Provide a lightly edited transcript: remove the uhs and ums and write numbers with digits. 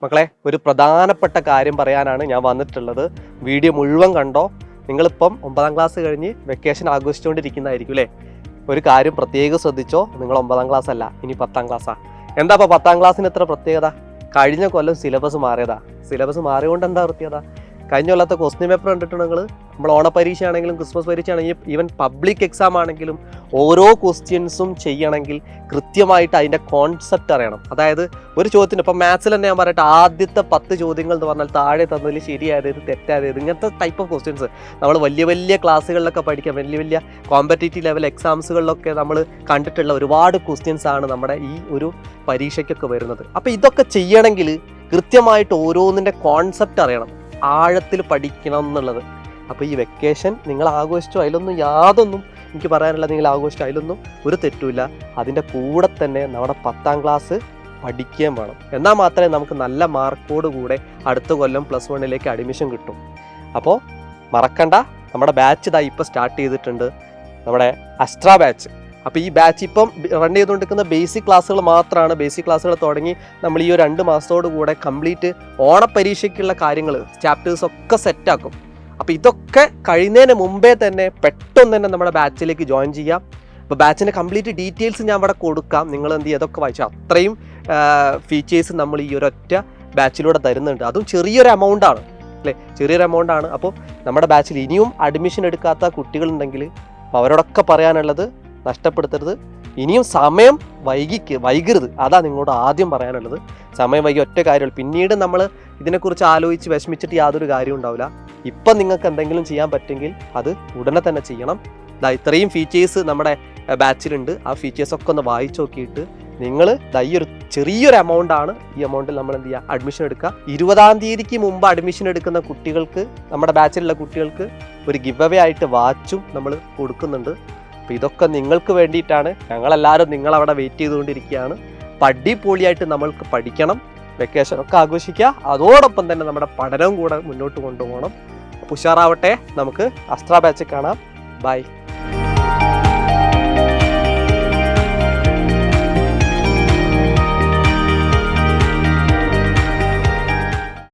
മക്കളെ, ഒരു പ്രധാനപ്പെട്ട കാര്യം പറയാനാണ് ഞാൻ വന്നിട്ടുള്ളത്. വീഡിയോ മുഴുവൻ കണ്ടോ. നിങ്ങളിപ്പം 9ാം ക്ലാസ് കഴിഞ്ഞ് വെക്കേഷൻ ആഘോഷിച്ചുകൊണ്ടിരിക്കുന്നതായിരിക്കും അല്ലേ? ഒരു കാര്യം പ്രത്യേകം ശ്രദ്ധിച്ചോ, നിങ്ങൾ 9ാം ക്ലാസ് അല്ല, ഇനി 10ാം ക്ലാസ്സാണ്. എന്താ ഇപ്പോൾ 10ാം ക്ലാസ്സിന് ഇത്ര പ്രത്യേകത? കഴിഞ്ഞ കൊല്ലം സിലബസ് മാറിയതാ. സിലബസ് മാറിയതുകൊണ്ട് എന്താ പ്രത്യേകത? കഴിഞ്ഞ കൊല്ലത്തെ ക്വസ്റ്റ്യൻ പേപ്പർ കണ്ടിട്ടുണ്ട് നിങ്ങൾ? നമ്മൾ ഓണപരീക്ഷ ആണെങ്കിലും ക്രിസ്മസ് പരീക്ഷ ആണെങ്കിലും ഈവൻ പബ്ലിക് എക്സാം ആണെങ്കിലും ഓരോ ക്വസ്റ്റ്യൻസും ചെയ്യണമെങ്കിൽ കൃത്യമായിട്ട് അതിൻ്റെ കോൺസെപ്റ്റ് അറിയണം. അതായത് ഒരു ചോദ്യത്തിന് ഇപ്പം മാത്സിൽ തന്നെ ഞാൻ പറയട്ടെ, ആദ്യത്തെ 10 ചോദ്യങ്ങൾ എന്ന് പറഞ്ഞാൽ താഴെ തന്നതിൽ ശരിയായത് തെറ്റായത് ഇങ്ങനത്തെ ടൈപ്പ് ഓഫ് ക്വസ്റ്റ്യൻസ് നമ്മൾ വലിയ വലിയ ക്ലാസ്സുകളിലൊക്കെ പഠിക്കാം. വലിയ വലിയ കോമ്പറ്റേറ്റീവ് ലെവൽ എക്സാംസുകളിലൊക്കെ നമ്മൾ കണ്ടിട്ടുള്ള ഒരുപാട് ക്വസ്റ്റ്യൻസ് ആണ് നമ്മുടെ ഈ ഒരു പരീക്ഷയ്ക്കൊക്കെ വരുന്നത്. അപ്പോൾ ഇതൊക്കെ ചെയ്യണമെങ്കിൽ കൃത്യമായിട്ട് ഓരോന്നിൻ്റെ കോൺസെപ്റ്റ് അറിയണം, ആഴത്തിൽ പഠിക്കണം എന്നുള്ളത്. അപ്പോൾ ഈ വെക്കേഷൻ നിങ്ങൾ ആഘോഷിച്ചോ, അതിലൊന്നും യാതൊന്നും എനിക്ക് പറയാനുള്ള, നിങ്ങൾ ആഘോഷിച്ചോ, അതിലൊന്നും ഒരു തെറ്റുമില്ല. അതിൻ്റെ കൂടെ തന്നെ നമ്മുടെ 10ാം ക്ലാസ് പഠിക്കുകയും വേണം. എന്നാൽ മാത്രമേ നമുക്ക് നല്ല മാർക്കോട് കൂടെ അടുത്ത കൊല്ലം +1 അഡ്മിഷൻ കിട്ടും. അപ്പോൾ മറക്കണ്ട, നമ്മുടെ ബാച്ച് ഇതാ ഇപ്പോൾ സ്റ്റാർട്ട് ചെയ്തിട്ടുണ്ട്, നമ്മുടെ അസ്ട്ര ബാച്ച്. അപ്പോൾ ഈ ബാച്ച് ഇപ്പം റൺ ചെയ്തുകൊണ്ടിരിക്കുന്ന ബേസിക് ക്ലാസ്സുകൾ മാത്രമാണ്. ബേസിക് ക്ലാസ്സുകൾ തുടങ്ങി നമ്മൾ ഈ ഒരു 2 മാസത്തോടു കൂടെ കംപ്ലീറ്റ് ഓണപരീക്ഷയ്ക്കുള്ള കാര്യങ്ങൾ, ചാപ്റ്റേഴ്സ് ഒക്കെ സെറ്റാക്കും. അപ്പോൾ ഇതൊക്കെ കഴിയുന്നതിന് മുമ്പേ തന്നെ പെട്ടെന്ന് തന്നെ നമ്മുടെ ബാച്ചിലേക്ക് ജോയിൻ ചെയ്യാം. അപ്പോൾ ബാച്ചിൻ്റെ കംപ്ലീറ്റ് ഡീറ്റെയിൽസ് ഞാൻ ഇവിടെ കൊടുക്കാം. നിങ്ങൾ എന്ത് ചെയ്യുക, അതൊക്കെ വായിച്ചാൽ അത്രയും ഫീച്ചേഴ്സ് നമ്മൾ ഈ ഒരൊറ്റ ബാച്ചിലൂടെ തരുന്നുണ്ട്. അതും ചെറിയൊരു എമൗണ്ടാണ് അല്ലേ, ചെറിയൊരു എമൗണ്ടാണ്. അപ്പോൾ നമ്മുടെ ബാച്ചിൽ ഇനിയും അഡ്മിഷൻ എടുക്കാത്ത കുട്ടികളുണ്ടെങ്കിൽ അവരോടൊക്കെ പറയാനുള്ളത്, നഷ്ടപ്പെടുത്തരുത്. ഇനിയും സമയം വൈകരുത്. അതാ നിങ്ങളോട് ആദ്യം പറയാനുള്ളത്. സമയം വൈകി ഒറ്റ കാര്യമുള്ളൂ. പിന്നീട് നമ്മൾ ഇതിനെക്കുറിച്ച് ആലോചിച്ച് വിഷമിച്ചിട്ട് യാതൊരു കാര്യവും ഉണ്ടാവില്ല. ഇപ്പം നിങ്ങൾക്ക് എന്തെങ്കിലും ചെയ്യാൻ പറ്റുമെങ്കിൽ അത് ഉടനെ തന്നെ ചെയ്യണം. ഇത്രയും ഫീച്ചേഴ്സ് നമ്മുടെ ബാച്ചിലുണ്ട്. ആ ഫീച്ചേഴ്സൊക്കെ ഒന്ന് വായിച്ചു നോക്കിയിട്ട് നിങ്ങൾ ഈ ഒരു ചെറിയൊരു എമൗണ്ടാണ്, ഈ എമൗണ്ടിൽ നമ്മൾ എന്ത് ചെയ്യുക, അഡ്മിഷൻ എടുക്കുക. 20ാം തീയതിക്ക് മുമ്പ് അഡ്മിഷൻ എടുക്കുന്ന കുട്ടികൾക്ക്, നമ്മുടെ ബാച്ചിലുള്ള കുട്ടികൾക്ക് ഒരു ഗിവ് അവേ ആയിട്ട് വാച്ചും നമ്മൾ കൊടുക്കുന്നുണ്ട്. അപ്പോൾ ഇതൊക്കെ നിങ്ങൾക്ക് വേണ്ടിയിട്ടാണ്. ഞങ്ങളെല്ലാവരും നിങ്ങളവിടെ വെയിറ്റ് ചെയ്തുകൊണ്ടിരിക്കുകയാണ്. പടിപൊളിയായിട്ട് നമ്മൾക്ക് പഠിക്കണം, വെക്കേഷനൊക്കെ ആഘോഷിക്കുക. അതോടൊപ്പം തന്നെ നമ്മുടെ പഠനവും കൂടെ മുന്നോട്ട് കൊണ്ടുപോകണം. ഉഷാറാവട്ടെ. നമുക്ക് അസ്ട്ര ബാച്ച് കാണാം. ബൈ.